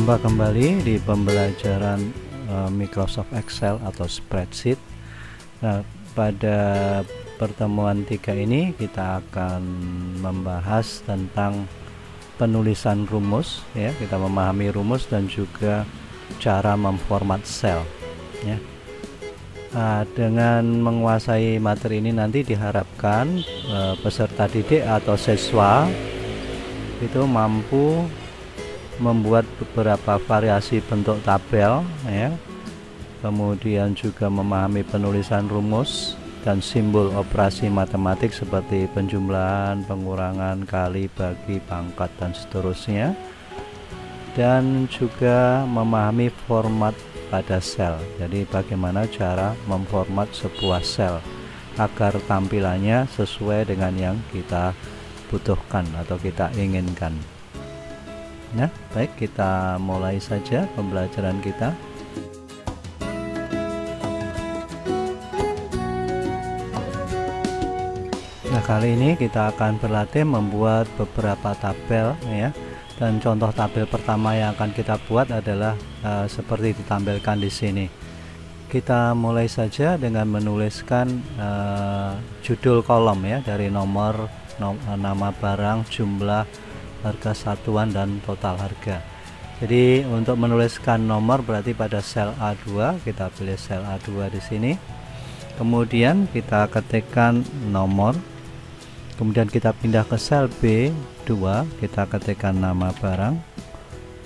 Jumpa kembali di pembelajaran Microsoft Excel atau spreadsheet. Nah, pada pertemuan 3 ini kita akan membahas tentang penulisan rumus, ya. Kita memahami rumus dan juga cara memformat sel, ya. Nah, dengan menguasai materi ini nanti diharapkan peserta didik atau siswa itu mampu membuat beberapa variasi bentuk tabel, ya. Kemudian juga memahami penulisan rumus dan simbol operasi matematik seperti penjumlahan, pengurangan, kali, bagi, pangkat, dan seterusnya. Dan juga memahami format pada sel. Jadi bagaimana cara memformat sebuah sel agar tampilannya sesuai dengan yang kita butuhkan atau kita inginkan. Nah, baik, kita mulai saja pembelajaran kita. Nah, kali ini kita akan berlatih membuat beberapa tabel, ya. Dan contoh tabel pertama yang akan kita buat adalah seperti ditampilkan di sini. Kita mulai saja dengan menuliskan judul kolom, ya, dari nomor, nama barang, jumlah, harga satuan, dan total harga. Jadi untuk menuliskan nomor berarti pada sel A2 kita pilih sel A2 di sini. Kemudian kita ketikkan nomor. Kemudian kita pindah ke sel B2, kita ketikkan nama barang,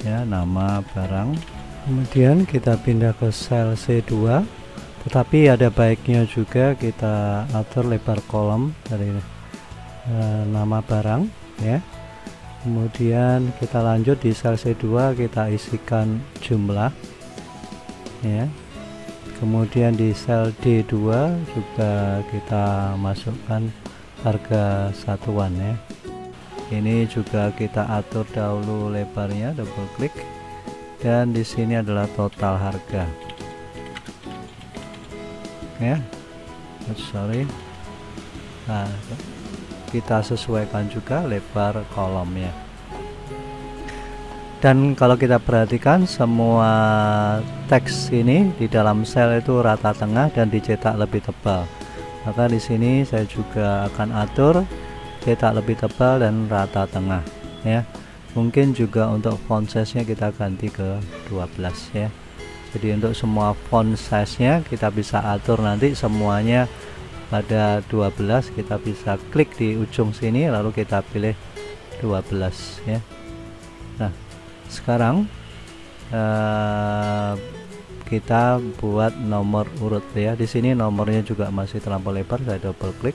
ya, nama barang. Kemudian kita pindah ke sel C2, tetapi ada baiknya juga kita atur lebar kolom dari nama barang, ya. Kemudian kita lanjut di sel C2, kita isikan jumlah, ya. Kemudian di sel D2 juga kita masukkan harga satuan, ya. Ini juga kita atur dahulu lebarnya, double klik, dan di sini adalah total harga, ya. Nah, kita sesuaikan juga lebar kolomnya. Dan kalau kita perhatikan semua teks ini di dalam sel itu rata tengah dan dicetak lebih tebal. Maka di sini saya juga akan atur cetak lebih tebal dan rata tengah, ya. Mungkin juga untuk font size-nya kita ganti ke 12, ya. Jadi untuk semua font size-nya kita bisa atur nanti semuanya pada 12. Kita bisa klik di ujung sini lalu kita pilih 12, ya. Nah, sekarang kita buat nomor urut, ya. Di sini nomornya juga masih terlampau lebar, saya double klik.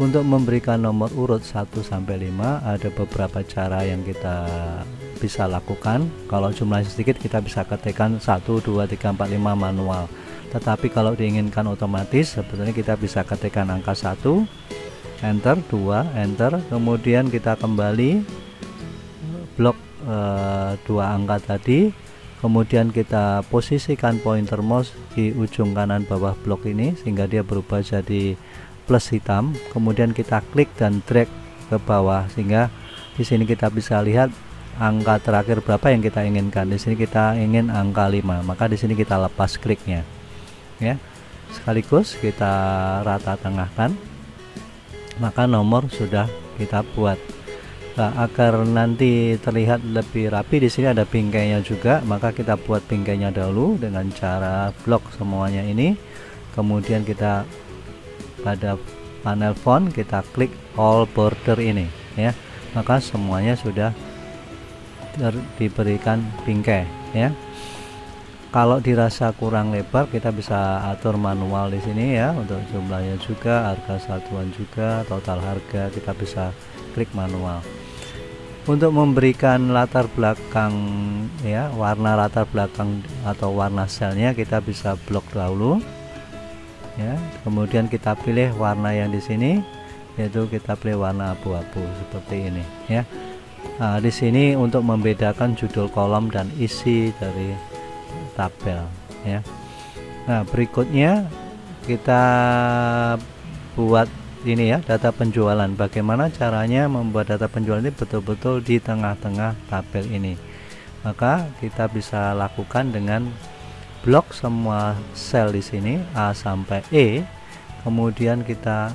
Untuk memberikan nomor urut 1 sampai 5 ada beberapa cara yang kita bisa lakukan. Kalau jumlahnya sedikit kita bisa ketikkan 1, 2, 3, 4, 5 manual. Tetapi kalau diinginkan otomatis sebetulnya kita bisa ketikkan angka 1, enter, 2, enter, kemudian kita kembali blok 2 angka tadi, kemudian kita posisikan pointer mouse di ujung kanan bawah blok ini sehingga dia berubah jadi plus hitam, kemudian kita klik dan drag ke bawah sehingga di sini kita bisa lihat angka terakhir berapa yang kita inginkan. Di sini kita ingin angka 5, maka di sini kita lepas kliknya, ya. Sekaligus kita rata tengahkan, maka nomor sudah kita buat. Nah, agar nanti terlihat lebih rapi di sini ada bingkainya juga, maka kita buat bingkainya dahulu dengan cara blok semuanya ini. Kemudian kita pada panel font kita klik all border ini, ya. Maka semuanya sudah diberikan bingkai, ya. Kalau dirasa kurang lebar kita bisa atur manual di sini, ya. Untuk jumlahnya juga, harga satuan juga, total harga kita bisa klik manual. Untuk memberikan latar belakang, ya, warna latar belakang atau warna selnya kita bisa blok dahulu, ya. Kemudian kita pilih warna yang di sini, yaitu kita pilih warna abu-abu seperti ini, ya. Nah, di sini untuk membedakan judul kolom dan isi dari tabel, ya. Nah, berikutnya kita buat ini, ya, data penjualan. Bagaimana caranya membuat data penjualan ini betul-betul di tengah-tengah tabel ini. Maka kita bisa lakukan dengan blok semua sel di sini A sampai E, kemudian kita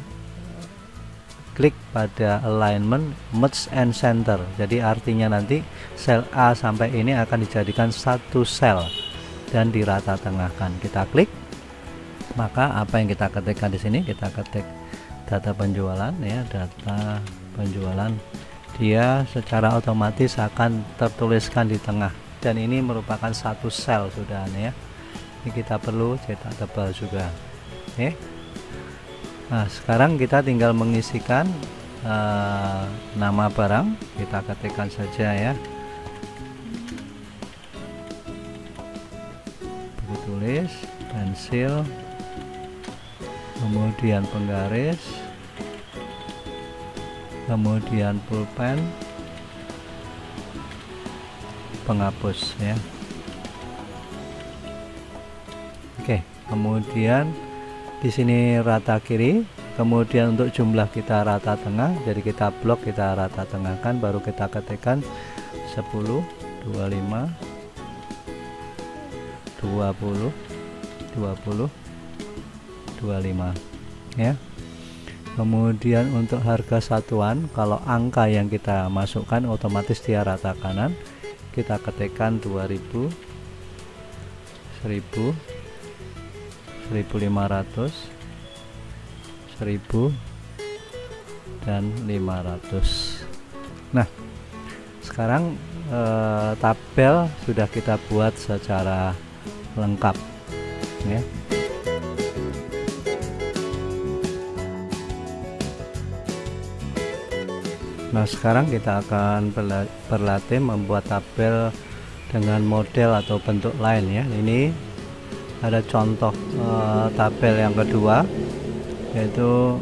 klik pada alignment merge and center. Jadi artinya nanti sel A sampai ini akan dijadikan satu sel dan dirata tengahkan. Kita klik, maka apa yang kita ketikkan di sini, kita ketik data penjualan ya, data penjualan, dia secara otomatis akan tertuliskan di tengah, dan ini merupakan satu sel sudah ya. Ini kita perlu cetak tebal juga. Oke. Nah, sekarang kita tinggal mengisikan nama barang, kita ketikkan saja ya, buku tulis, pensil, kemudian penggaris, kemudian pulpen, penghapus ya. Oke, kemudian di sini rata kiri, kemudian untuk jumlah kita rata tengah, jadi kita blok, kita rata tengahkan, baru kita ketikkan 10, 25, 20, 20, 25 ya. Kemudian untuk harga satuan, kalau angka yang kita masukkan otomatis dia rata kanan, kita ketikkan 2000, 1000, 1500, 1000, dan 500. Nah, sekarang tabel sudah kita buat secara lengkap ya. Nah, sekarang kita akan berlatih membuat tabel dengan model atau bentuk lain ya. Ini ada contoh tabel yang kedua, yaitu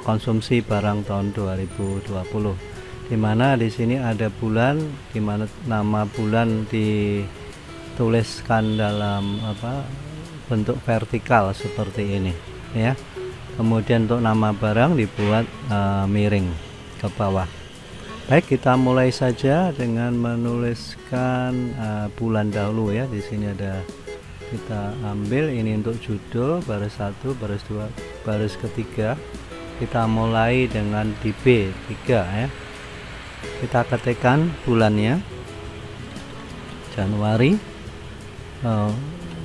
konsumsi barang tahun 2020, dimana di sini ada bulan, dimana nama bulan dituliskan dalam bentuk vertikal seperti ini ya. Kemudian untuk nama barang dibuat miring ke bawah. Baik, kita mulai saja dengan menuliskan bulan dahulu ya. Di sini ada, kita ambil ini untuk judul, baris 1, baris 2, baris ketiga. Kita mulai dengan di B3 ya. Kita ketikkan bulannya Januari.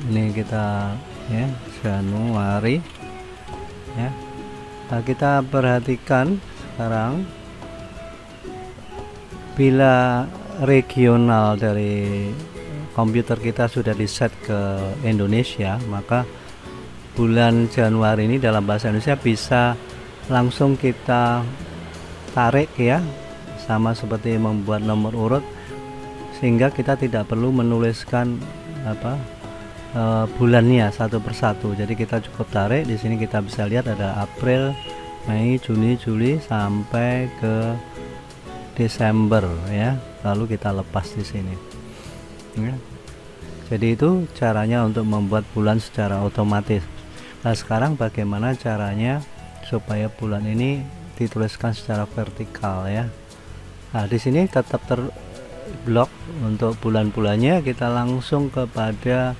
Ini kita ya, Januari ya. Nah, kita perhatikan sekarang, bila regional dari komputer kita sudah di set ke Indonesia, maka bulan Januari ini dalam bahasa Indonesia bisa langsung kita tarik ya, sama seperti membuat nomor urut, sehingga kita tidak perlu menuliskan bulannya satu persatu. Jadi kita cukup tarik. Di sini kita bisa lihat ada April, Mei, Juni, Juli sampai ke Desember ya. Lalu kita lepas di sini. Ya. Jadi itu caranya untuk membuat bulan secara otomatis. Nah, sekarang bagaimana caranya supaya bulan ini dituliskan secara vertikal ya. Nah, di sini tetap terblok untuk bulan-bulannya. Kita langsung kepada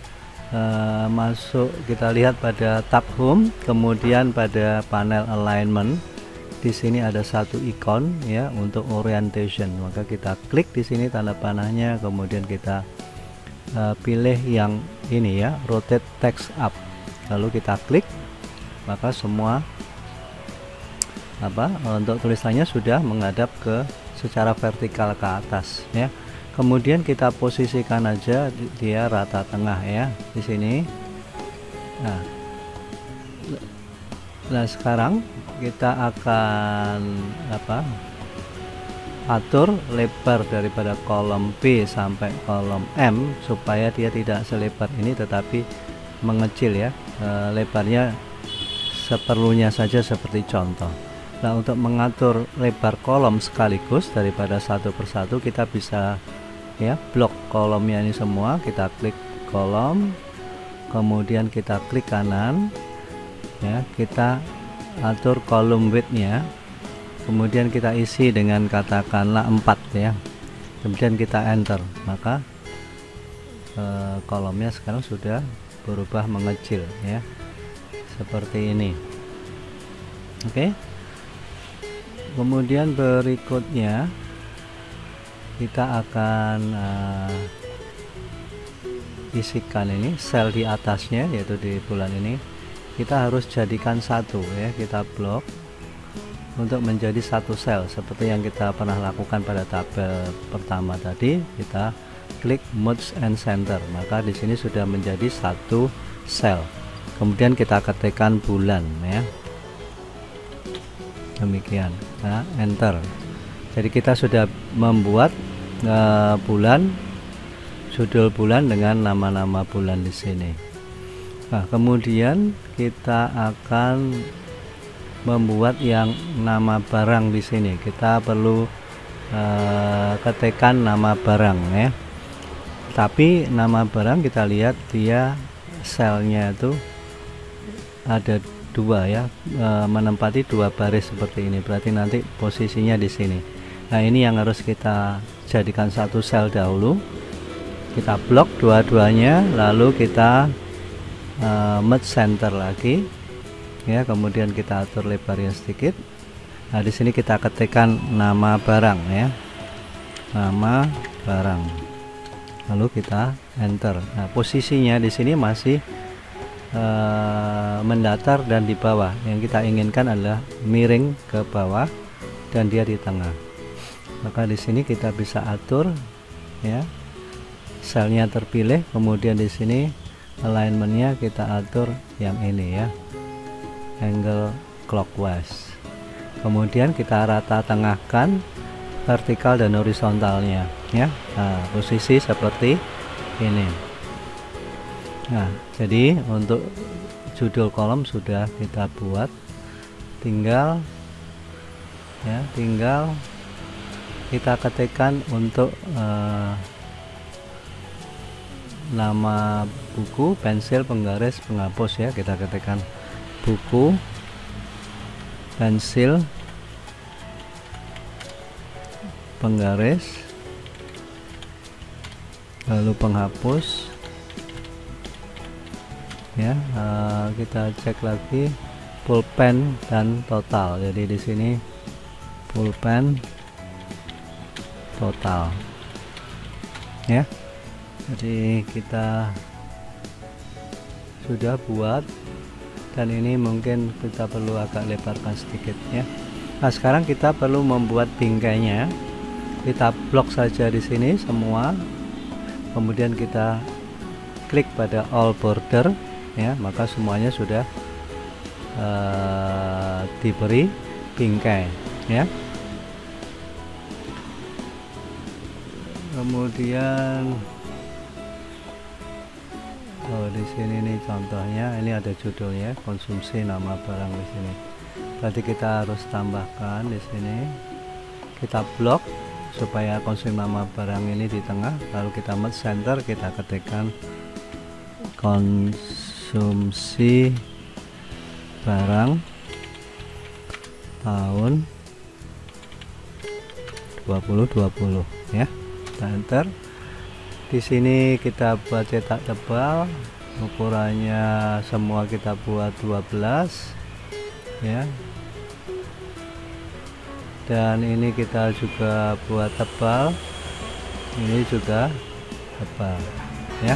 masuk, kita lihat pada tab home, kemudian pada panel alignment. Di sini ada satu ikon ya untuk orientation. Maka kita klik di sini tanda panahnya, kemudian kita pilih yang ini ya, rotate text up, lalu kita klik, maka semua untuk tulisannya sudah menghadap ke secara vertikal ke atas ya. Kemudian kita posisikan aja dia rata tengah ya di sini. Nah, sekarang kita akan atur lebar daripada kolom B sampai kolom M supaya dia tidak selebar ini tetapi mengecil ya, lebarnya seperlunya saja seperti contoh. Nah, untuk mengatur lebar kolom sekaligus daripada satu persatu, kita bisa ya blok kolomnya ini semua. Kita klik kolom, kemudian kita klik kanan ya, kita atur kolom width-nya, kemudian kita isi dengan katakanlah 4 ya, kemudian kita enter, maka kolomnya sekarang sudah berubah mengecil ya, seperti ini. Oke. Kemudian berikutnya kita akan isikan ini sel di atasnya, yaitu di bulan ini kita harus jadikan satu ya, kita blok untuk menjadi satu sel seperti yang kita pernah lakukan pada tabel pertama tadi. Kita klik merge and center, maka di sini sudah menjadi satu sel. Kemudian kita ketikkan bulan ya, demikian. Nah, enter. Jadi kita sudah membuat bulan, judul bulan dengan nama-nama bulan di sini. Nah, kemudian kita akan membuat yang nama barang di sini. Kita perlu ketikkan nama barang ya. Tapi nama barang kita lihat dia selnya itu ada dua ya, menempati dua baris seperti ini. Berarti nanti posisinya di sini. Nah, ini yang harus kita jadikan satu sel dahulu. Kita blok dua-duanya, lalu kita merge center lagi ya, kemudian kita atur lebarnya sedikit. Nah, di sini kita ketikkan nama barang ya, nama barang, lalu kita enter. Nah, posisinya di sini masih mendatar dan di bawah. Yang kita inginkan adalah miring ke bawah dan dia di tengah. Maka di sini kita bisa atur ya, selnya terpilih, kemudian di sini alignmentnya kita atur yang ini ya, angle clockwise. Kemudian kita rata tengahkan vertikal dan horizontalnya ya. Nah, posisi seperti ini. Nah, jadi untuk judul kolom sudah kita buat, tinggal kita ketikkan untuk nama buku, pensil, penggaris, penghapus ya. Kita ketikkan buku, pensil, penggaris, lalu penghapus ya. Kita cek lagi pulpen dan total. Jadi di sini pulpen total ya. Jadi kita sudah buat, dan ini mungkin kita perlu agak lebarkan sedikit ya. Nah, sekarang kita perlu membuat bingkainya. Kita blok saja di sini semua, kemudian kita klik pada all border ya, maka semuanya sudah diberi bingkai ya. Kemudian di sini nih contohnya, ini ada judulnya, konsumsi nama barang di sini. Berarti kita harus tambahkan di sini. Kita blok supaya konsumsi nama barang ini di tengah, lalu kita merge center, kita ketikkan konsumsi barang tahun 2020 ya. Kita enter. Di sini kita buat cetak tebal, ukurannya semua kita buat 12 ya. Dan ini kita juga buat tebal, ini juga tebal ya.